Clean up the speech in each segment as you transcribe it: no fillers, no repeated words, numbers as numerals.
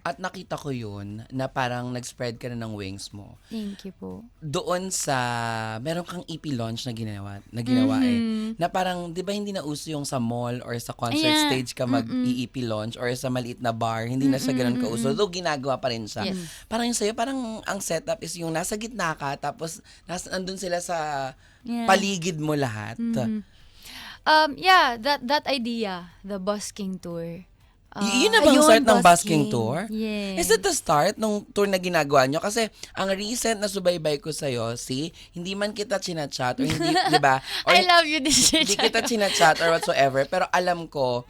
At nakita ko yun na parang nag-spread ka na ng wings mo. Thank you po. Doon sa, meron kang EP launch na ginawa eh. Na parang, di ba hindi na uso yung sa mall or sa concert Ayan. stage ka mag-EP launch or sa maliit na bar, hindi na siya ganun kauso. Though ginagawa pa rin siya. Yes. Parang yung sa'yo, parang ang setup is yung nasa gitna ka, tapos nandun sila sa Yeah. paligid mo lahat. Yeah, that idea, the busking tour. Yun na bang Ayun, start ng busking busking. tour? Yeah. Is it the start nung tour na ginagawa nyo? Kasi ang recent na subaybay ko sa'yo, hindi man kita chinachat or hindi, di ba? Or I love you, this hindi kita chinachat or whatsoever, pero alam ko,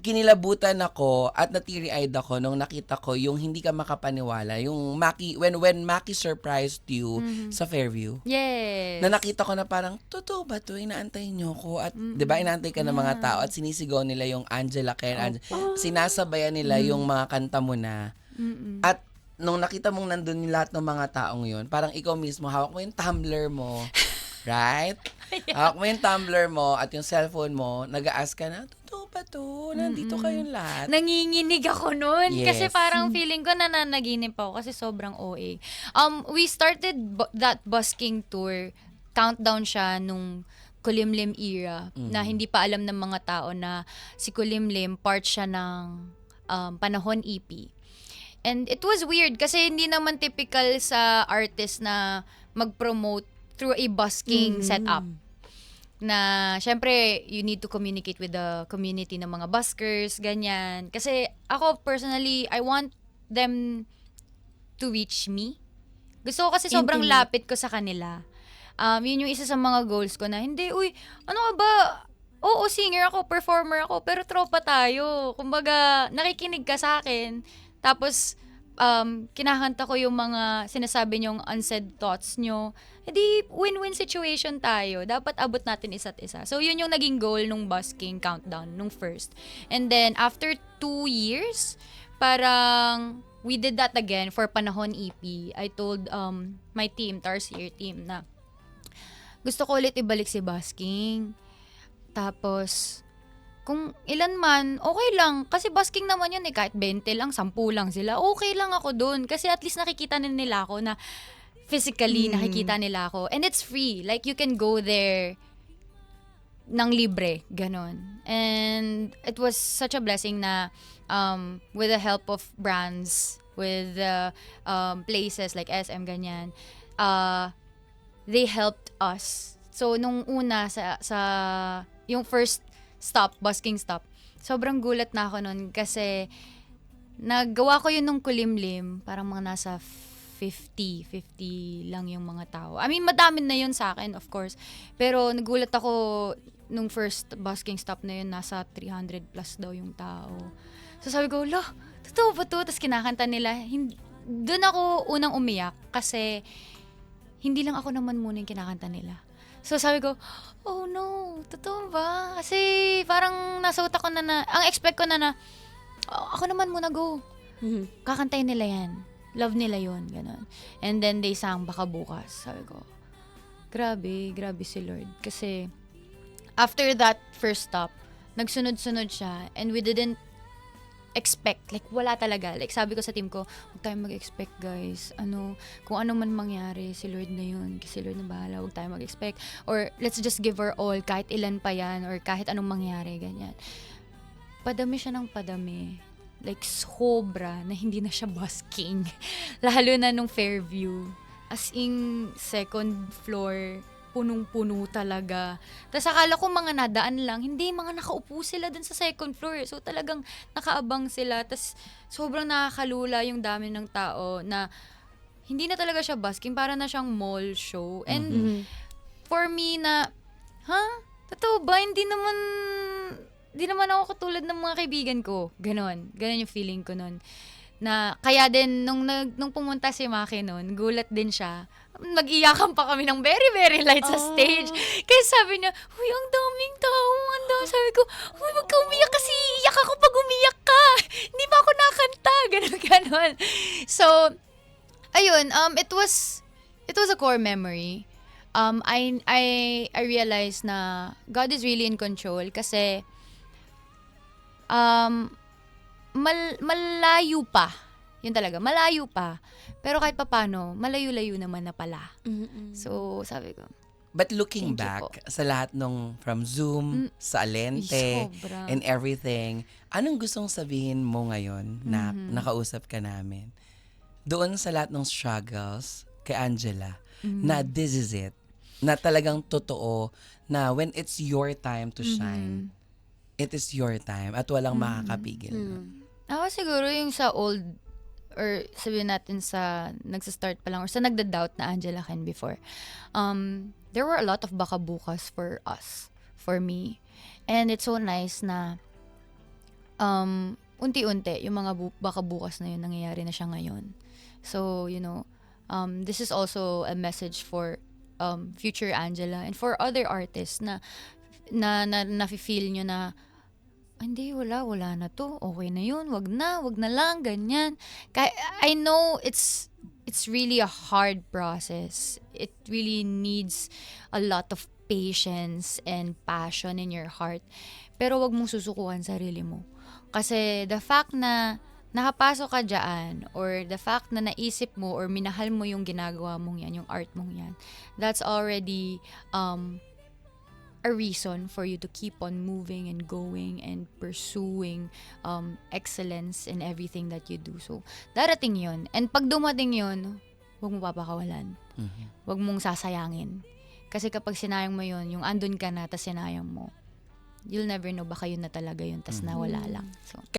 kinilabutan ako at na-teary-eyed ako nung nakita ko yung hindi ka makapaniwala, yung when Maki surprised you sa Fairview. Yes. Na nakita ko na parang, totoo ba to? Inaantay nyo ko. At, di ba, inaantay ka ng mga tao at sinisigaw nila yung Angela Ken. Sinasabayan nila yung mga kanta mo na. At, nung nakita mong nandun yung lahat ng mga taong yun, parang ikaw mismo, hawak mo yung tumbler mo. Right? Hawak mo yung tumbler mo at yung cellphone mo, nag-a-ask ka na, totoo ba to? Nandito kayong lahat. Nanginginig ako nun. Yes. Kasi parang feeling ko nananaginip ako kasi sobrang OA. We started that busking tour. Countdown siya nung Kulimlim era na hindi pa alam ng mga tao na si Kulimlim part siya ng Panahon EP. And it was weird kasi hindi naman typical sa artist na mag-promote through a busking setup. Na syempre you need to communicate with the community ng mga buskers, ganyan. Kasi ako personally, I want them to reach me. Gusto ko kasi sobrang Intimate. lapit ko sa kanila. Yun yung isa sa mga goals ko na, hindi, uy, ano ka ba? Oo, singer ako, performer ako, pero tropa tayo. Kumbaga, nakikinig ka sa akin. Tapos, kinakanta ko yung mga sinasabi nyong unsaid thoughts nyo. Edi, win-win situation tayo. Dapat abot natin isa't isa. So, yun yung naging goal nung busking countdown, nung first. And then, after 2 years, parang we did that again for Panahon EP. I told my team, Tarsier team, na gusto ko ulit ibalik si busking. Tapos, kung ilan man, okay lang. Kasi busking naman yun eh. Kahit 20 lang, 10 lang sila. Okay lang ako dun. Kasi at least nakikita na nila ako na physically nakikita nila ako. And it's free. Like, you can go there ng libre. Ganon. And it was such a blessing na with the help of brands, with the places like SM, ganyan, they helped us. So, nung una sa yung first stop, busking stop, sobrang gulat na ako nun kasi nagawa ko yun nung Kulimlim, parang mga nasa 50 lang yung mga tao. I mean, madami na yun sa akin, of course. Pero nagulat ako nung first busking stop na yun, nasa 300 plus daw yung tao. So sabi ko, lo, totoo ba to? Tapos kinakanta nila. Doon ako unang umiyak kasi hindi lang ako naman muna yung kinakanta nila. So sabi ko, oh no, totoo ba? Kasi parang nasuot ako ang expect ko na, ako naman muna go. Kakantay nila yan. Love nila yun, gano'n. And then they sang Baka Bukas. Sabi ko, grabe si Lord. Kasi after that first stop, nagsunod-sunod siya and we didn't expect. Like, wala talaga. Like, sabi ko sa team ko, huwag tayong mag-expect, guys. Kung ano man mangyari, si Lord na yun. Si Lord na bahala. Huwag tayong mag-expect. Or, let's just give our all. Kahit ilan pa yan. Or kahit anong mangyari. Ganyan. Padami siya ng padami. Like, sobra na hindi na siya busking. Lalo na nung Fairview. As in, second floor, punong-puno talaga. Tapos akala ko mga nadaan lang. Hindi, mga nakaupo sila dun sa second floor. So talagang nakaabang sila. Tapos sobrang nakakalula yung dami ng tao na hindi na talaga siya busking. Para na siyang mall show. And for me na, totoo ba? Hindi naman ako katulad ng mga kaibigan ko. Ganon yung feeling ko nun. Na kaya din nung pumunta si Maki nun, gulat din siya. Nag-iyakan pa kami ng very, very light sa stage. Kaya sabi niya, "Uy, ang daming tao." Sabi ko, "Uy, wag ka umiyak kasi iiyak ako pag umiyak ka. Hindi ba ako nakanta?" Ganon. So, ayun, it was a core memory. I realized na God is really in control kasi malayo pa Yun talaga, malayo pa. Pero kahit papano, malayo-layo naman na pala. Mm-mm. So, sabi ko, But looking Thank you back po. sa lahat nung from Zoom, sa Alente, sobra. and everything, anong gustong sabihin mo ngayon na nakausap ka namin? Doon sa lahat ng struggles kay Angela, na this is it, na talagang totoo, na when it's your time to shine, it is your time at walang makakapigil. Ako siguro yung sa old, or sabihin natin sa nagsa-start pa lang, or sa nagda-doubt na Angela Ken before, there were a lot of baka bukas for us, for me. And it's so nice na unti-unti, yung mga baka bukas na yun, nangyayari na siya ngayon. So, this is also a message for future Angela and for other artists na nafe-feel nyo na hindi, wala na to. Okay na yun. Wag na lang, ganyan. I know it's really a hard process. It really needs a lot of patience and passion in your heart. Pero wag mong susukuhan sarili mo. Kasi the fact na nakapasok ka dyan, or the fact na naisip mo or minahal mo yung ginagawa mong yan, yung art mong yan, that's already a reason for you to keep on moving and going and pursuing excellence in everything that you do. So, darating yun. And pag dumating yun, huwag mo papakawalan. Huwag mong sasayangin. Kasi kapag sinayang mo yun, yung andun ka na, tas sinayang mo, you'll never know, baka yun na talaga yun, tas nawala lang. So,